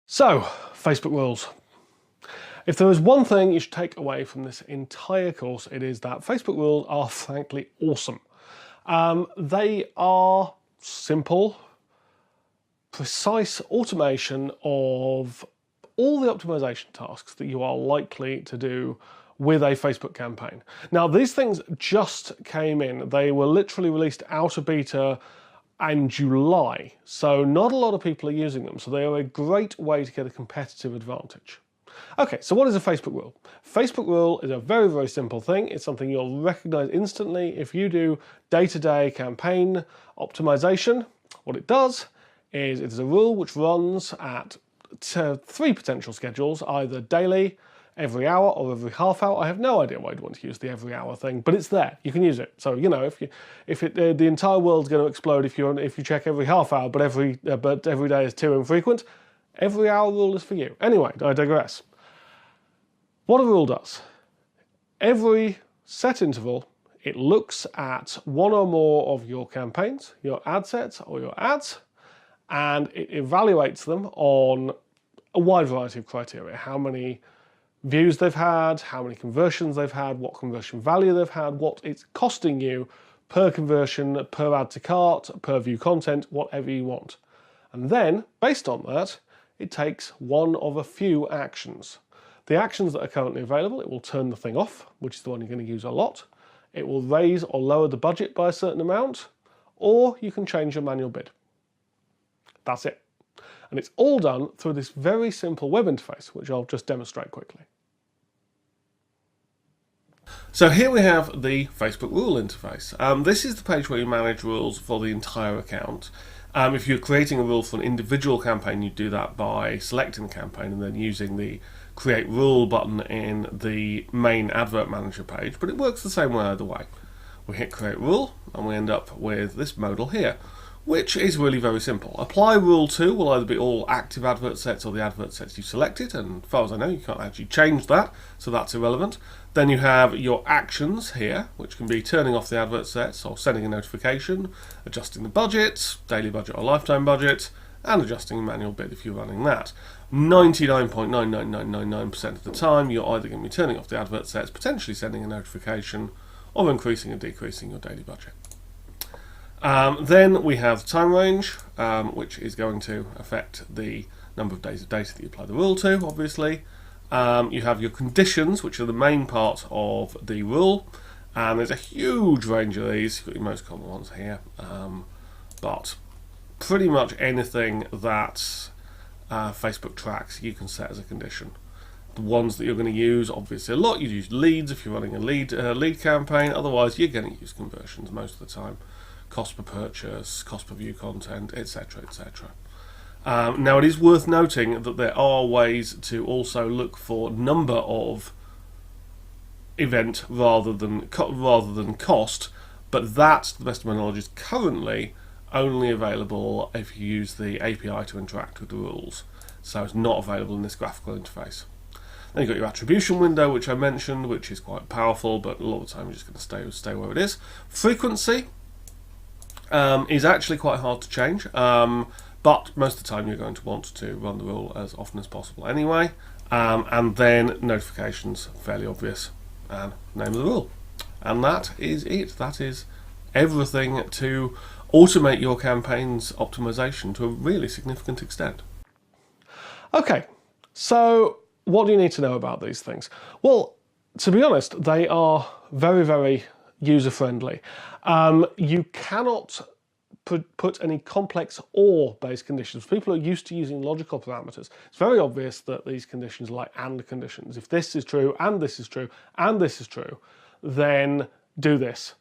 So, Facebook rules. If there is one thing you should take away from this entire course, it is that Facebook rules are frankly awesome. They are simple, precise automation of all the optimization tasks that you are likely to do with a Facebook campaign. Now, these things just came in. They were literally released out of beta in July, so not a lot of people are using them, so they are a great way to get a competitive advantage. Okay, so what is a Facebook rule? Facebook rule is a very, very simple thing. It's something you'll recognize instantly if you do day-to-day campaign optimization. What it does is it is a rule which runs at three potential schedules, either daily, every hour, or every half hour. I have no idea why you'd want to use the every hour thing, but it's there. You can use it. So you know, if the entire world's going to explode if you check every half hour, but every day is too infrequent, every hour rule is for you. Anyway, I digress. What a rule does: every set interval, it looks at one or more of your campaigns, your ad sets or your ads, and it evaluates them on a wide variety of criteria. How many views they've had, how many conversions they've had, what conversion value they've had, what it's costing you per conversion, per add to cart, per view content, whatever you want. And then, based on that, it takes one of a few actions. The actions that are currently available, it will turn the thing off, which is the one you're going to use a lot. It will raise or lower the budget by a certain amount, or you can change your manual bid. That's it. And it's all done through this very simple web interface, which I'll just demonstrate quickly. So here we have the Facebook rule interface. This is the page where you manage rules for the entire account. If you're creating a rule for an individual campaign, you do that by selecting the campaign and then using the Create Rule button in the main Advert Manager page, but it works the same way either way. We hit Create Rule and we end up with this modal here, which is really very simple. Apply Rule 2 will either be all active advert sets or the advert sets you selected, and as far as I know you can't actually change that, so that's irrelevant. Then you have your actions here, which can be turning off the advert sets or sending a notification, adjusting the budget, daily budget or lifetime budget, and adjusting manual bid if you're running that. 99.99999% of the time you're either going to be turning off the advert sets, potentially sending a notification, or increasing or decreasing your daily budget. Then we have the time range, which is going to affect the number of days of data that you apply the rule to, obviously. You have your conditions, which are the main part of the rule, and there's a huge range of these. You've got your most common ones here, but pretty much anything that Facebook tracks you can set as a condition. The ones that you're going to use, obviously a lot, you use leads if you're running a lead campaign, otherwise you're going to use conversions most of the time. Cost per purchase, cost per view content, etc, etc. Now it is worth noting that there are ways to also look for number of event rather than cost, but that, to the best of my knowledge, is currently only available if you use the API to interact with the rules. So it's not available in this graphical interface. Then you've got your attribution window, which I mentioned, which is quite powerful, but a lot of the time you're just going to stay where it is. Frequency is actually quite hard to change, but most of the time you're going to want to run the rule as often as possible anyway. And then notifications, fairly obvious, and name of the rule. And that is it. That is everything to automate your campaign's optimization to a really significant extent. Okay, so what do you need to know about these things? Well, to be honest, they are very, very user-friendly. You cannot put any complex or-based conditions. People are used to using logical parameters. It's very obvious that these conditions are like AND conditions. If this is true, and this is true, and this is true, then do this.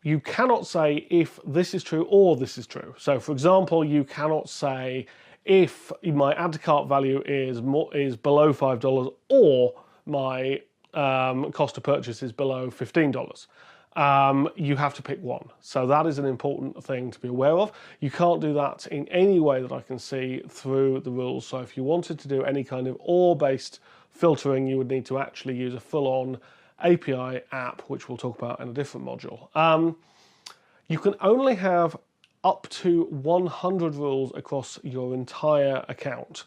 You cannot say if this is true or this is true. So, for example, you cannot say if my add to cart value is below $5 or my cost to purchase is below $15. You have to pick one. So that is an important thing to be aware of. You can't do that in any way that I can see through the rules. So if you wanted to do any kind of OR-based filtering, you would need to actually use a full-on API app, which we'll talk about in a different module. You can only have up to 100 rules across your entire account.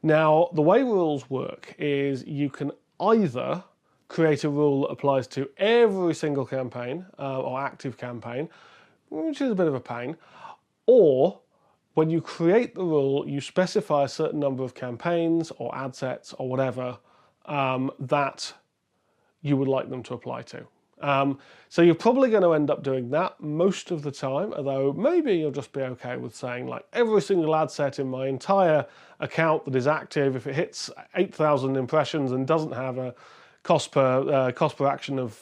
Now, the way rules work is you can either create a rule that applies to every single campaign or active campaign, which is a bit of a pain, or when you create the rule, you specify a certain number of campaigns or ad sets or whatever that you would like them to apply to. So you're probably going to end up doing that most of the time, although maybe you'll just be okay with saying like every single ad set in my entire account that is active, if it hits 8,000 impressions and doesn't have a cost per action of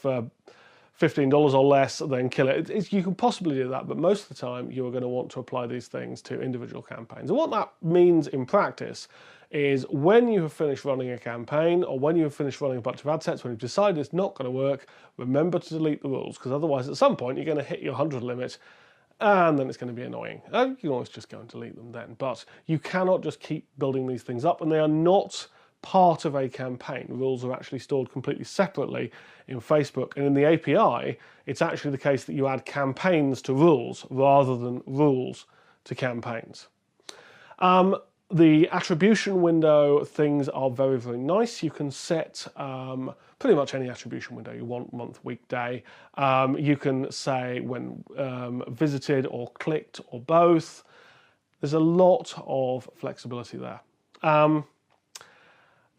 $15 or less, then kill it. You can possibly do that, but most of the time you're going to want to apply these things to individual campaigns. And what that means in practice is when you have finished running a campaign or when you have finished running a bunch of ad sets, when you've decided it's not going to work, remember to delete the rules, because otherwise at some point you're going to hit your 100 limit and then it's going to be annoying. You can always just go and delete them then, but you cannot just keep building these things up, and they are not part of a campaign. Rules are actually stored completely separately in Facebook, and in the API it's actually the case that you add campaigns to rules rather than rules to campaigns. The attribution window things are very, very nice. You can set pretty much any attribution window you want, month, week, day. You can say when visited or clicked or both. There's a lot of flexibility there.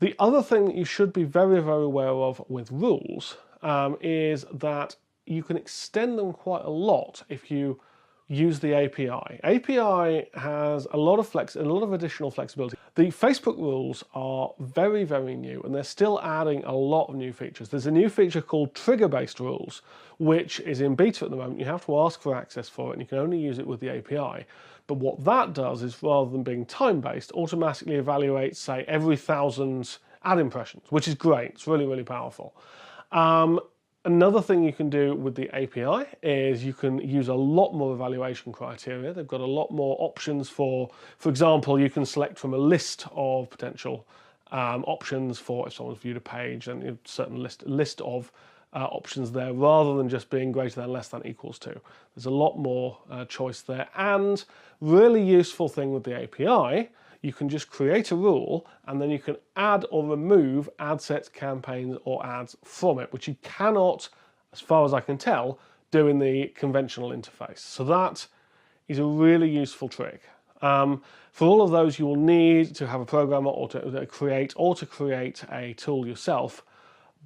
The other thing that you should be very, very aware of with rules is that you can extend them quite a lot if you use the API. API has a lot of additional flexibility. The Facebook rules are very, very new, and they're still adding a lot of new features. There's a new feature called trigger-based rules, which is in beta at the moment. You have to ask for access for it, and you can only use it with the API. But what that does is, rather than being time-based, automatically evaluates, say, every 1,000 ad impressions, which is great. It's really, really powerful. Another thing you can do with the API is you can use a lot more evaluation criteria. They've got a lot more options for example, you can select from a list of potential options for if someone's viewed a page, and a certain list of options there, rather than just being greater than, less than, equals to. There's a lot more choice there, and really useful thing with the API, you can just create a rule and then you can add or remove ad sets, campaigns or ads from it, which you cannot, as far as I can tell, do in the conventional interface. So that is a really useful trick. For all of those, you will need to have a programmer or to create a tool yourself,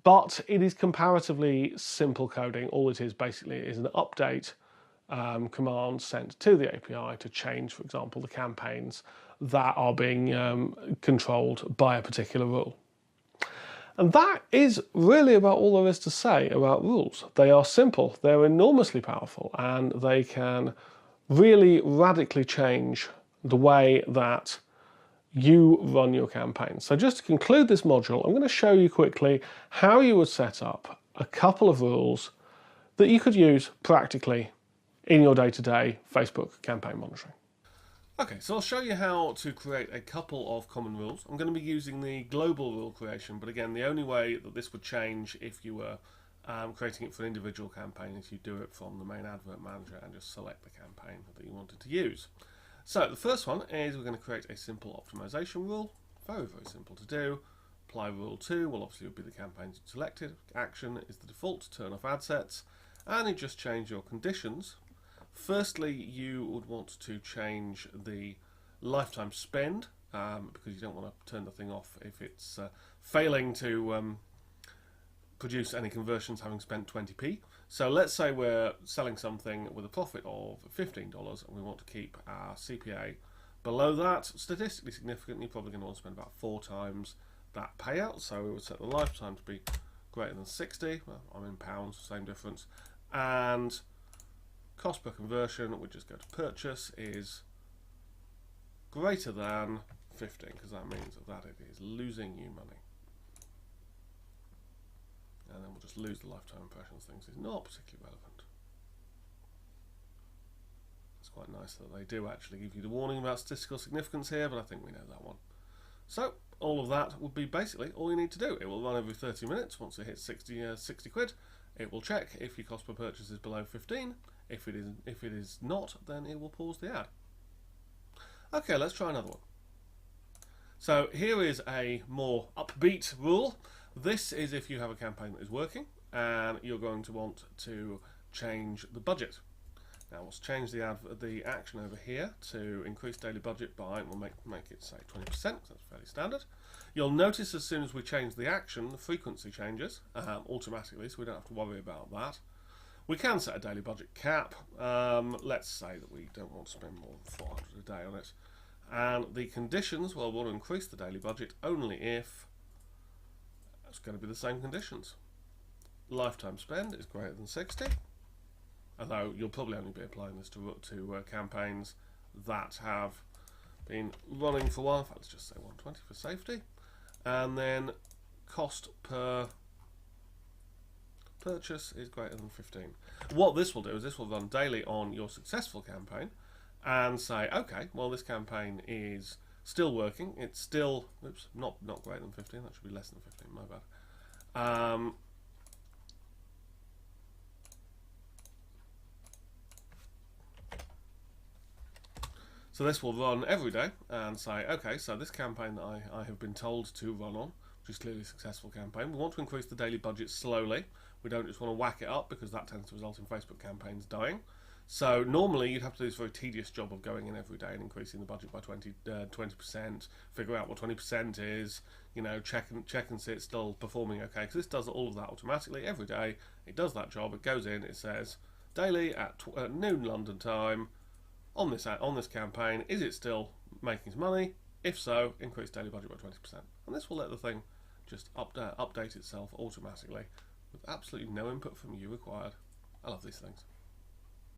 but it is comparatively simple coding. All it is basically is an update command sent to the API to change, for example, the campaigns that are being controlled by a particular rule. And that is really about all there is to say about rules. They are simple, they're enormously powerful, and they can really radically change the way that you run your campaign. So just to conclude this module, I'm going to show you quickly how you would set up a couple of rules that you could use practically in your day-to-day Facebook campaign monitoring. Okay, so I'll show you how to create a couple of common rules. I'm going to be using the global rule creation, but again, the only way that this would change if you were creating it for an individual campaign is you do it from the main advert manager and just select the campaign that you wanted to use. So the first one is we're going to create a simple optimization rule. Very, very simple to do. Apply rule 2 will obviously be the campaigns selected. Action is the default to turn off ad sets, and you just change your conditions. Firstly, you would want to change the lifetime spend because you don't want to turn the thing off if it's failing to produce any conversions having spent 20p. So let's say we're selling something with a profit of $15 and we want to keep our CPA below that. Statistically significant, you're probably going to want to spend about 4 times that payout. So we would set the lifetime to be greater than 60. Well, I'm in pounds, same difference. And cost per conversion, we just go to purchase, is greater than 15, because that means that it is losing you money. And then we'll just lose the lifetime impressions things. It's not particularly relevant. It's quite nice that they do actually give you the warning about statistical significance here, but I think we know that one. So all of that would be basically all you need to do. It will run every 30 minutes. Once it hits 60 quid, it will check if your cost per purchase is below 15. If it is not, then it will pause the ad. Okay, let's try another one. So here is a more upbeat rule. This is if you have a campaign that is working and you're going to want to change the budget. Now let's change the action over here to increase daily budget by, we'll make it say 20%, because that's fairly standard. You'll notice as soon as we change the action, the frequency changes automatically, so we don't have to worry about that. We can set a daily budget cap. Let's say that we don't want to spend more than 400 a day on it. And the conditions, well, we'll increase the daily budget only if it's going to be the same conditions. Lifetime spend is greater than 60. Although you'll probably only be applying this to campaigns that have been running for a while. In fact, let's just say 120 for safety. And then cost per purchase is greater than 15. What this will do is this will run daily on your successful campaign and say, okay, well, this campaign is still working. It's still, oops, not greater than 15. That should be less than 15, my bad. So this will run every day and say, okay, so this campaign that I have been told to run on, which is clearly a successful campaign, we want to increase the daily budget slowly. We don't just want to whack it up because that tends to result in Facebook campaigns dying. So normally you'd have to do this very tedious job of going in every day and increasing the budget by 20%, figure out what 20% is, check and see it's still performing okay, because this does all of that automatically every day. It does that job, it goes in, it says, daily at noon London time, on this campaign, is it still making money? If so, increase daily budget by 20%. And this will let the thing just update itself automatically with absolutely no input from you required. I love these things.